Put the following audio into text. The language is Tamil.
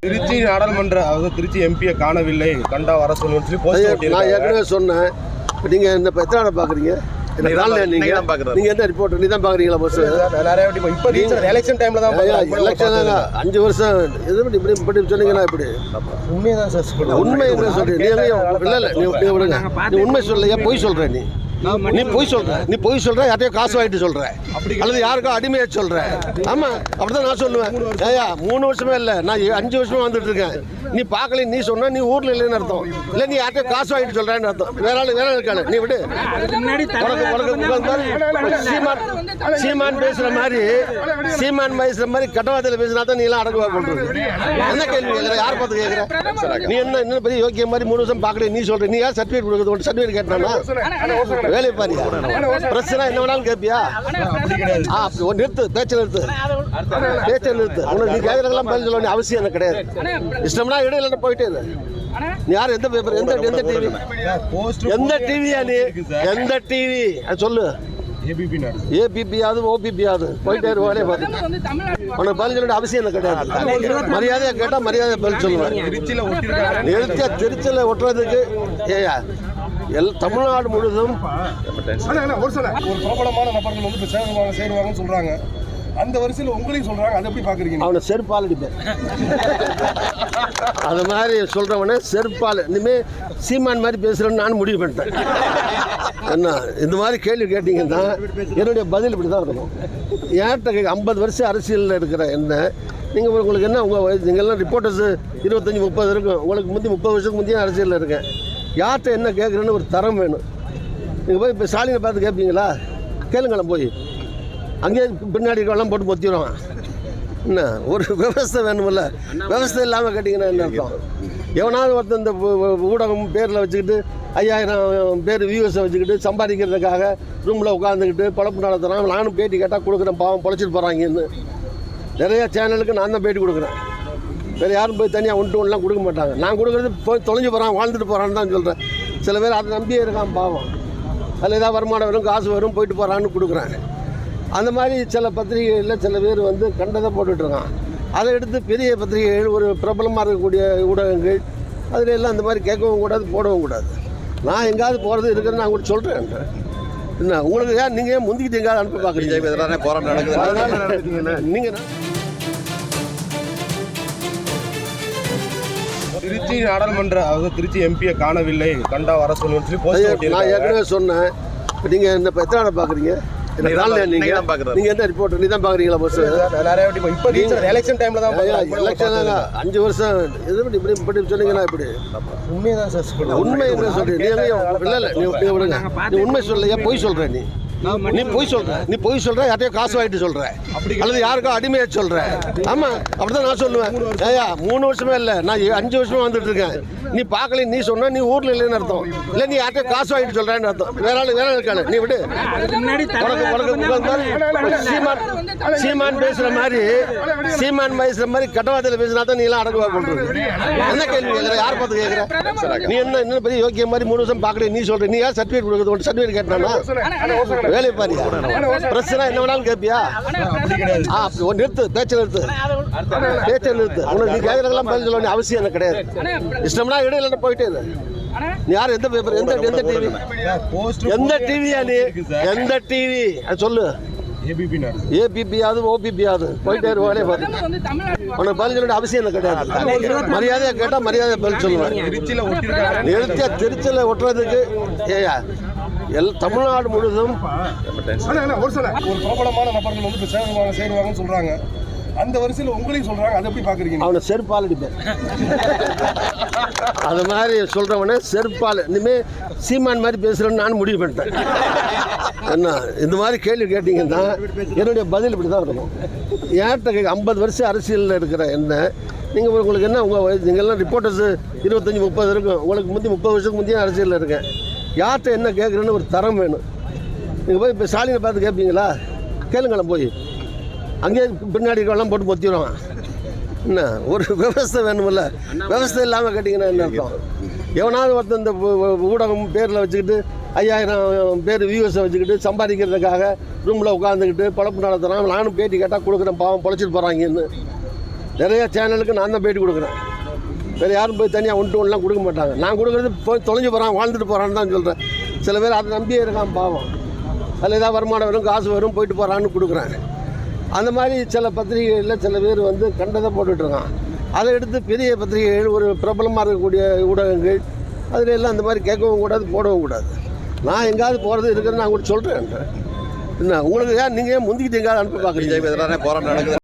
திருச்சி நாடாளுமன்ற திருச்சி எம்பியை காணவில்லை, கண்டா வர சொல்லுன்னு நான் ஏற்கனவே சொன்னேன். நீங்கள் இந்த எத்தனை பார்க்குறீங்க? நீங்க என்ன ரிப்போர்ட் நீ தான் பாக்குறீங்களா? பஸ் இப்போ எலெக்ஷன் டைம்ல தான் எலெக்ஷன் 5 வருஷம் எது இப்படி சொன்னீங்கன்னா இப்படி உண்மைதான் சார். உண்மை என்ன சொல்றீங்க? இல்ல நீ விடுங்க. நீ உண்மை சொல்லலையா? பொய் சொல்ற நீ பொய் சொல்ற யார்ட்டையோ காசு வாங்கிட்டு சொல்ற அல்லது யாருக்கோ அடிமையா சொல்ற. ஆமா அப்படிதான் நான் சொல்லுவேன். ஏயா 3 வருஷமே இல்ல, நான் 5 வருஷமா வந்துட்டு இருக்கேன். நீ பார்க்கல, நீ சொன்னா நீ ஊர்ல இல்லைன்னு அர்த்தம். இல்ல நீ யார்ட்டையோ காசு வாங்கிட்டு சொல்றேன்னு அர்த்தம். வேற இருக்கானு நீ விடு. சீமான் பேசுற மாதிரி கட்டவாதத்தில் பேசினா தான் நீ எல்லாம் அடக்குவா பண்றது. என்ன கேள்வி கேட்கற? யார் பார்த்து கேட்கற? நீ என்ன பெரிய யோக்கிய மாதிரி 3 வருஷம் பார்க்கல நீ சொல்ற. நீ யார் சர்டிஃபிகேட் கொடுக்குறது? சர்டிஃபிகேட் கேட்டானா? வேலை பாரியா? பிரச்சனை என்ன வேணாலும் கேட்பியா? நிறுத்து, பேச்சை நிறுத்து. உனக்கு நீ கேட்கறதெல்லாம் பதில் சொல்ல வேண்டிய அவசியம் எனக்கு கிடையாது. இஷ்டம்னா இடையில போயிட்டே இரு. நீ யார்? எந்த பேப்பர்? எந்த டிவி? எந்த டிவியா நீ? எந்த டிவி சொல்லு? ஏபிபியாவது ஓபிபியாவது போயிட்டே இரு. வேலையை பார்த்து உனக்கு பதில் சொல்ல அவசியம் எனக்கு கிடையாது. மரியாதையா கேட்டா மரியாதை பதில் சொல்லுவேன். திருச்சியில் ஒட்டுறதுக்கு ஏயா தமிழ்நாடு முழுவதும் ஒரு பிரபலமான நபர்கள் வந்து சேருவாங்கன்னு சொல்றாங்க. அந்த வரிசையில் உங்களையும் சொல்றாங்க. அதை எப்படி பாக்குறீங்க? அவனை செருப்பால் அடிப்பேன். அது மாதிரி சொல்றவனே செருப்பால். இனிமே சீமான் மாதிரி பேசுறேன்னு நான் முடிவு பண்ணிட்டேன். என்ன இந்த மாதிரி கேள்வி கேட்டீங்கன்னா என்னுடைய பதில் இப்படி தான் இருக்கும். ஏன்ட்ட 50 வருஷம் அரசியலில் இருக்கிற என்ன நீங்கள் உங்களுக்கு என்ன உங்கள் நீங்கள்லாம் ரிப்போர்ட்டர்ஸ் 25-30 இருக்கும். உங்களுக்கு 30 வருஷத்துக்கு முந்தைய அரசியலில் இருக்கேன். யார்கிட்ட என்ன கேட்குறேன்னு ஒரு தரம் வேணும். நீங்கள் போய் இப்போ ஸ்டாலினை பார்த்து கேட்பீங்களா? கேளுங்களேன். போய் அங்கேயே பின்னாடி வெள்ளம் போட்டு பொத்திடுவான். என்ன ஒரு விவசாய வேணுமில்ல? விவசாயம் இல்லாமல் கேட்டிங்கன்னா என்ன அர்த்தம்? எவனாவது ஒருத்தர் இந்த ஊடகம் பேரில் வச்சுக்கிட்டு 5000 பேர் வியூஸை வச்சுக்கிட்டு சம்பாதிக்கிறதுக்காக ரூமில் உட்காந்துக்கிட்டு பழப்பு நடத்துகிறான். நானும் பேட்டி கேட்டால் கொடுக்குறேன், பாவம் பொழைச்சிட்டு போகிறாங்கன்னு. நிறையா சேனலுக்கு நான் தான் பேட்டி கொடுக்குறேன். வேறு யாரும் போய் தனியாக 1-1 கொடுக்க மாட்டாங்க. நான் கொடுக்குறது போய் தொலைஞ்சு போகிறான், வாழ்ந்துட்டு போகிறான்னு தான் சொல்கிறேன். சில பேர் அதை நம்பியே இருக்கான் பாவம். அதில் ஏதாவது வருமானம் வரும், காசு வரும், போயிட்டு போகிறான்னு கொடுக்குறேன். அந்த மாதிரி சில பத்திரிகைகளில் சில பேர் வந்து கண்டதை போட்டுட்ருக்கான். அதை எடுத்து பெரிய பத்திரிகைகள், ஒரு பிரபலமாக இருக்கக்கூடிய ஊடகங்கள், அதில் எல்லாம் அந்த மாதிரி கேட்கவும் கூடாது, போடவும் கூடாது. நான் எங்கேயாவது போகிறது இருக்குன்னு நான் கூட சொல்கிறேன். என்ன உங்களுக்கு ஏன் நீங்கள் முந்திக்கிட்டு எங்கேயாவது அனுப்ப பார்க்குறீங்க? போராட்டம் நடக்குது. நீங்கள் திருச்சி நாடாளுமன்ற திருச்சி எம்பியை காணவில்லை, கண்டா வர சொல்லுன்னு நான் ஏற்கனவே சொன்னேன். நீங்கள் இந்த எத்தனை பார்க்குறீங்க? நீங்க என்ன ரிப்போர்ட் நீ தான் பாக்குறீங்களா? பஸ் இப்போ எலெக்ஷன் டைம்ல தான் எலெக்ஷன் 5 வருஷம் எது இப்படி சொன்னீங்கன்னா இப்படி உண்மைதான் சார். உண்மை என்ன சொல்றீங்க? இல்ல நீ விடுங்க. நீ உண்மை சொல்லலையா? பொய் சொல்ற நீ பொய் சொல்ற யார்ட்டையோ காசு வாங்கிட்டு சொல்ற அல்லது யாருக்கோ அடிமையா சொல்ற. ஆமா அப்படிதான் நான் சொல்லுவேன். ஏயா 3 வருஷமே இல்ல, நான் 5 வருஷமா வந்துட்டு இருக்கேன். நீ பார்க்கல, நீ சொன்னா நீ ஊர்ல இல்லைன்னு அர்த்தம். இல்ல நீ யார்ட்டையோ காசு வாங்கிட்டு சொல்றேன்னு அர்த்தம். வேற இருக்கானு நீ விடு. சீமான் பேசுற மாதிரி கட்டவாதத்தில் பேசினா தான் நீ எல்லாம் அடக்குவா பண்றது. என்ன கேள்வி கேட்கற? யார் பார்த்து கேட்கற? நீ என்ன பெரிய யோக்கிய மாதிரி 3 வருஷம் பார்க்கல நீ சொல்ற. நீ யார் சர்டிஃபிகேட் கொடுக்குறது? சர்டிஃபிகேட் கேட்டானா? வேலை பாரியா? பிரச்சனை என்ன வேணாலும் கேட்பியா? நிறுத்து, பேச்சை நிறுத்து. உனக்கு நீ கேட்கறதெல்லாம் பதில் சொல்ல வேண்டிய அவசியம் எனக்கு கிடையாது. இஷ்டம்னா இடையில போயிட்டே இரு. நீ யார்? எந்த பேப்பர்? எந்த டிவி? எந்த டிவியா நீ? எந்த டிவி சொல்லு? ஏபிபியாவது ஓபிபியாவது போயிட்டே இரு. வேலையை பார்த்து உனக்கு பதில் சொல்ல அவசியம் எனக்கு கிடையாது. மரியாதையா கேட்டா மரியாதை பதில் சொல்லுவேன். திருச்சியில் ஒட்டுறதுக்கு ஏயா தமிழ்நாடு முழுவதும் ஒரு பிரபலமான நபர்கள் வந்து சேருவாங்கன்னு சொல்றாங்க. அந்த வரிசையில் உங்களையும் சொல்றாங்க. அதை எப்படி பாக்குறீங்க? அவனை செருப்பால் அடிப்பேன். அது மாதிரி சொல்றவனே செருப்பால். இனிமே சீமான் மாதிரி பேசுறேன்னு நான் முடிவு பண்ணிட்டேன். என்ன இந்த மாதிரி கேள்வி கேட்டீங்கன்னா என்னுடைய பதில் இப்படி தான் இருக்கும். ஏன்ட்ட 50 வருஷம் அரசியலில் இருக்கிற என்ன நீங்கள் உங்களுக்கு என்ன நீங்கள்லாம் ரிப்போர்ட்டர்ஸ் 25-30 இருக்கும். உங்களுக்கு 30 வருஷத்துக்கு முந்தைய அரசியலில் இருக்கேன். யார்கிட்ட என்ன கேட்குறேன்னு ஒரு தரம் வேணும். நீங்கள் போய் இப்போ ஸ்டாலினை பார்த்து கேட்பீங்களா? கேளுங்களேன். போய் அங்கேயே பின்னாடி வெள்ளம் போட்டு பொத்திடுவான். என்ன ஒரு விவசாயம் வேணுமில்ல? விவசாயம் இல்லாமல் கேட்டிங்கன்னா என்ன அர்த்தம்? எவனாவது ஒருத்தர் இந்த ஊடகம் பேரில் வச்சுக்கிட்டு 5000 பேர் வியூஸை வச்சுக்கிட்டு சம்பாதிக்கிறதுக்காக ரூமில் உட்காந்துக்கிட்டு பழப்பு நடத்துகிறான். நானும் பேட்டி கேட்டால் கொடுக்குறேன், பாவம் பொழைச்சிட்டு போகிறாங்கன்னு. நிறைய சேனலுக்கு நான் தான் பேட்டி கொடுக்குறேன். வேறு யாரும் போய் தனியாக ஒன்றுலாம் கொடுக்க மாட்டாங்க. நான் கொடுக்குறது போய் தொலைஞ்சு போகிறான், வாழ்ந்துட்டு போகிறான்னு தான் சொல்கிறேன். சில பேர் அதை நம்பியே இருக்கான் பாவம். அதில் ஏதாவது வருமானம் வரும், காசு வரும், போயிட்டு போகிறான்னு கொடுக்குறேன். அந்த மாதிரி சில பத்திரிகைகளில் சில பேர் வந்து கண்டதை போட்டுட்ருக்கான். அதை எடுத்து பெரிய பத்திரிகைகள், ஒரு பிரபலமாக இருக்கக்கூடிய ஊடகங்கள், அதில் எல்லாம் அந்த மாதிரி கேட்கவும் கூடாது, போடவும் கூடாது. நான் எங்கேயாவது போகிறது இருக்குதுன்னு நான் கூட சொல்கிறேன். என்ன உங்களுக்கு ஏன் நீங்கள் ஏன் முந்திக்கிட்டு எங்கேயாவது அனுப்ப பார்க்குறீங்க? போராட்டம் நடக்குது.